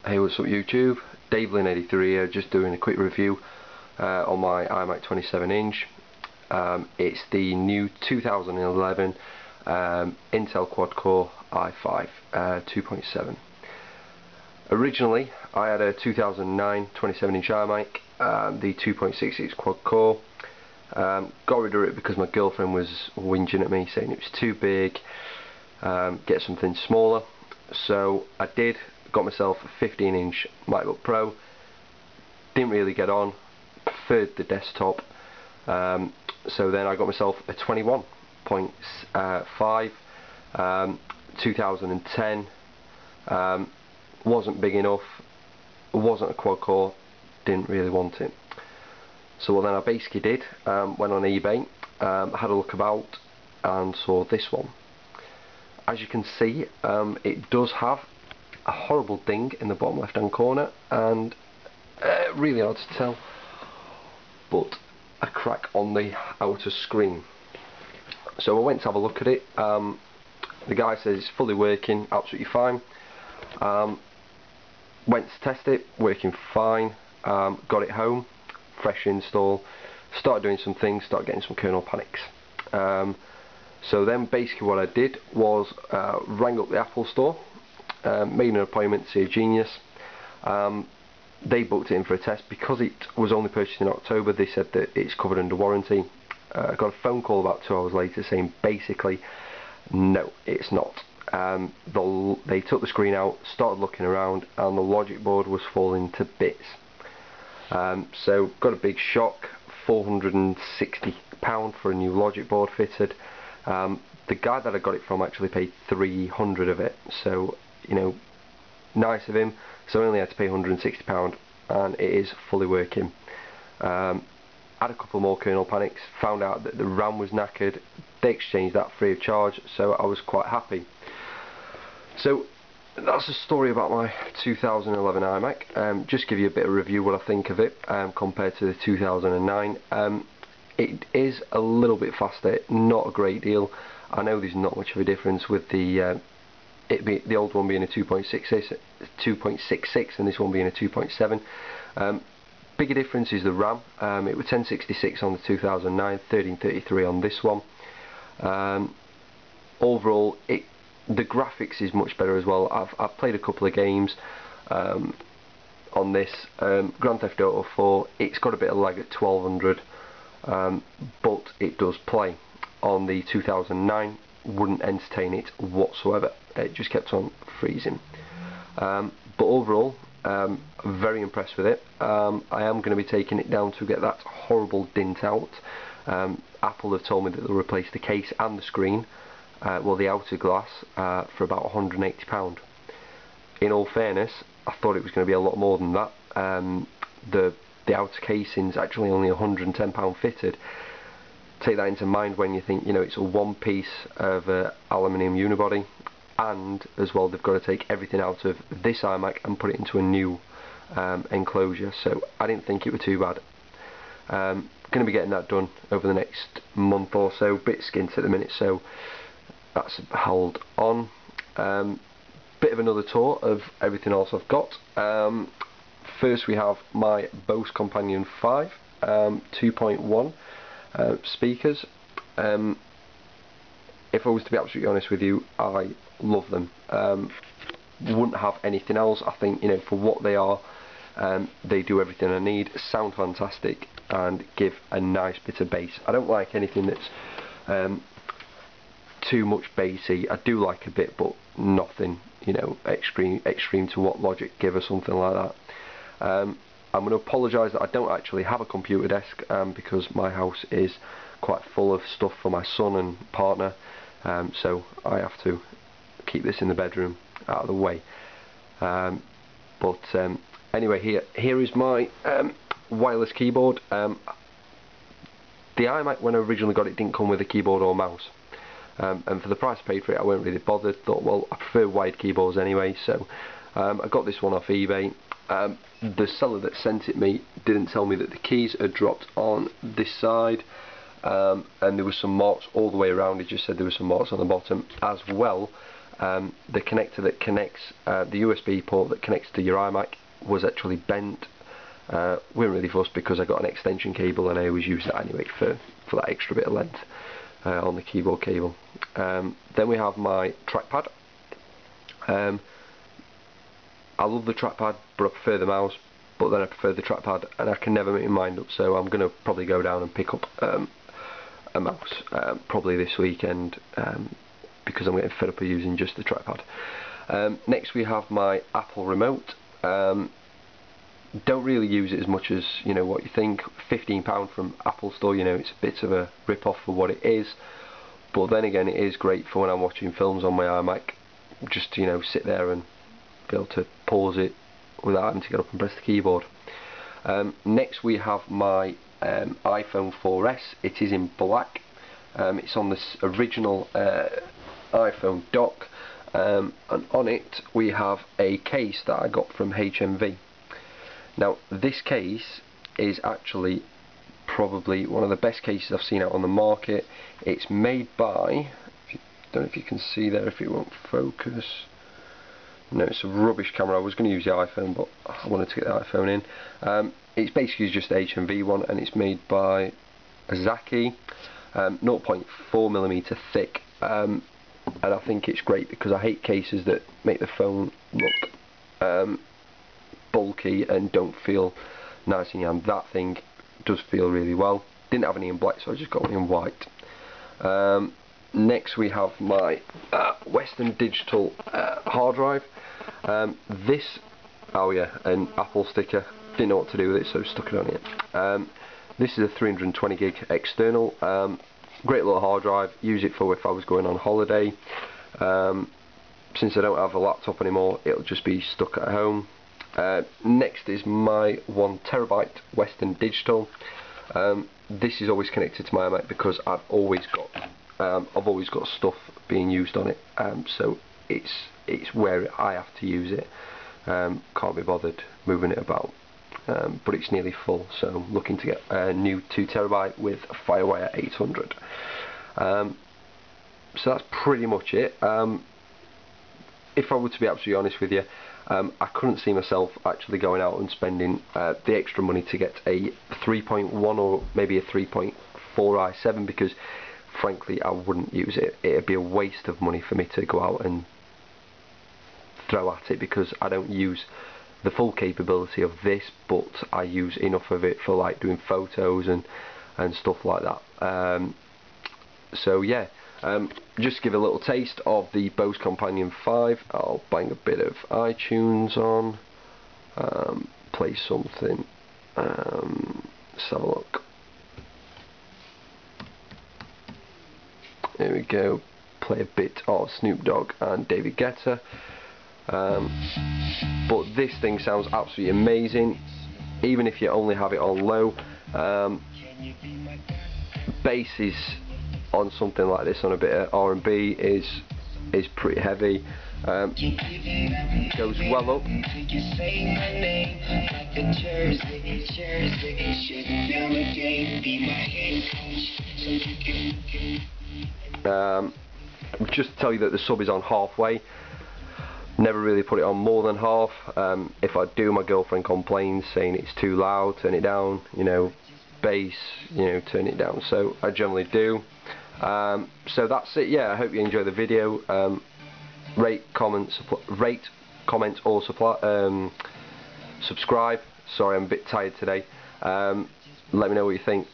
Hey, what's up YouTube? DaveLin83 here, just doing a quick review on my iMac 27-inch. It's the new 2011 Intel quad-core i5 2.7. Originally, I had a 2009 27-inch iMac, the 2.66 quad-core. Got rid of it because my girlfriend was whinging at me, saying it was too big, get something smaller. So I did. Got myself a 15-inch MacBook Pro. Didn't really get on, preferred the desktop, so then I got myself a 21.5 2010. Wasn't big enough, wasn't a quad core, didn't really want it. So what then I basically did, went on eBay, had a look about and saw this one. As you can see, it does have a horrible ding in the bottom left hand corner, and really hard to tell, but a crack on the outer screen. So I went to have a look at it. The guy says it's fully working, absolutely fine. Went to test it, working fine. Got it home, fresh install, started doing some things, started getting some kernel panics. So then basically what I did was rang up the Apple store, made an appointment to see a genius. They booked it in for a test. Because it was only purchased in October, they said that it's covered under warranty. I got a phone call about 2 hours later saying basically no, it's not. They took the screen out, started looking around, and the logic board was falling to bits. So got a big shock, £460 for a new logic board fitted. The guy that I got it from actually paid 300 of it, so you know, nice of him. So I only had to pay £160, and it is fully working. Had a couple more kernel panics, found out that the RAM was knackered. They exchanged that free of charge, so I was quite happy. So that's the story about my 2011 iMac. Just give you a bit of review what I think of it compared to the 2009. It is a little bit faster, not a great deal. I know there's not much of a difference with the old one being a 2.66 and this one being a 2.7. Bigger difference is the RAM. It was 1066 on the 2009, 1333 on this one. Overall, the graphics is much better as well. I've played a couple of games on this. Grand Theft Auto 4, it's got a bit of lag at 1200, but it does play. On the 2009, wouldn't entertain it whatsoever. It just kept on freezing. But overall, very impressed with it. I am going to be taking it down to get that horrible dint out. Apple have told me that they'll replace the case and the screen, well, the outer glass, for about £180. In all fairness, I thought it was going to be a lot more than that. The outer casing's actually only £110 fitted. Take that into mind when you think, you know, it's a one piece of aluminium unibody, and as well they've got to take everything out of this iMac and put it into a new enclosure. So I didn't think it was too bad. Going to be getting that done over the next month or so. Bit skint at the minute, so that's hold on. Bit of another tour of everything else I've got. First we have my Bose Companion 5 2.1 speakers. If I was to be absolutely honest with you, I love them. Wouldn't have anything else. I think, you know, for what they are, they do everything I need, sound fantastic, and give a nice bit of bass. I don't like anything that's too much bassy. I do like a bit, but nothing, you know, extreme to what Logic give or something like that. I'm going to apologise that I don't actually have a computer desk, because my house is quite full of stuff for my son and partner, so I have to keep this in the bedroom out of the way. Anyway, here is my wireless keyboard. The iMac, when I originally got it, didn't come with a keyboard or mouse, and for the price I paid for it, I weren't really bothered. Thought, well, I prefer wired keyboards anyway, so I got this one off eBay. The seller that sent it me didn't tell me that the keys had dropped on this side, and there were some marks all the way around. He just said there were some marks on the bottom as well. the connector that connects the USB port that connects to your iMac was actually bent. We weren't really fussed because I got an extension cable and I always use that anyway for that extra bit of length on the keyboard cable. Then we have my trackpad. I love the trackpad, but I prefer the mouse, but then I prefer the trackpad and I can never make my mind up, so I'm going to probably go down and pick up a mouse probably this weekend, because I'm getting fed up of using just the trackpad. Next we have my Apple remote. Don't really use it as much as what you think. £15 from Apple Store, it's a bit of a rip-off for what it is, but then again it is great for when I'm watching films on my iMac, just to sit there and be able to pause it without having to get up and press the keyboard. Next we have my iPhone 4S. It is in black. It's on this original iPhone dock, and on it we have a case that I got from HMV. Now this case is actually probably one of the best cases I've seen out on the market. It's made by, don't know if you can see there, if it won't focus. No, it's a rubbish camera. I was going to use the iPhone, but I wanted to get the iPhone in. It's basically just the HMV one, and it's made by Zaki, 0.4mm thick, and I think it's great because I hate cases that make the phone look bulky and don't feel nice in your hand. That thing does feel really well. Didn't have any in black, so I just got one in white. Next we have my Western Digital hard drive. Oh yeah, an Apple sticker. Didn't know what to do with it, so stuck it on it. This is a 320 gig external. Great little hard drive. Use it for if I was going on holiday. Since I don't have a laptop anymore, it'll just be stuck at home. Next is my 1TB Western Digital. This is always connected to my iMac because I've always got stuff being used on it, so it's where I have to use it. Can't be bothered moving it about, but it's nearly full, so I'm looking to get a new 2TB with Firewire 800. So that's pretty much it. If I were to be absolutely honest with you, I couldn't see myself actually going out and spending the extra money to get a 3.1 or maybe a 3.4 i7, because frankly I wouldn't use it. It'd be a waste of money for me to go out and throw at it, because I don't use the full capability of this, but I use enough of it for like doing photos and stuff like that. So yeah, just to give a little taste of the Bose Companion 5, I'll bang a bit of iTunes on, play something, let's have a look. There we go, play a bit of Snoop Dogg and David Guetta. But this thing sounds absolutely amazing, even if you only have it on low. Bass is on something like this, on a bit of R&B, is pretty heavy. Goes well up. Just to tell you that the sub is on halfway. Never really put it on more than half. If I do, my girlfriend complains, saying it's too loud, turn it down, bass, turn it down. So I generally do. So that's it. Yeah, I hope you enjoy the video. Rate, comment, or subscribe. Sorry, I'm a bit tired today. Let me know what you think.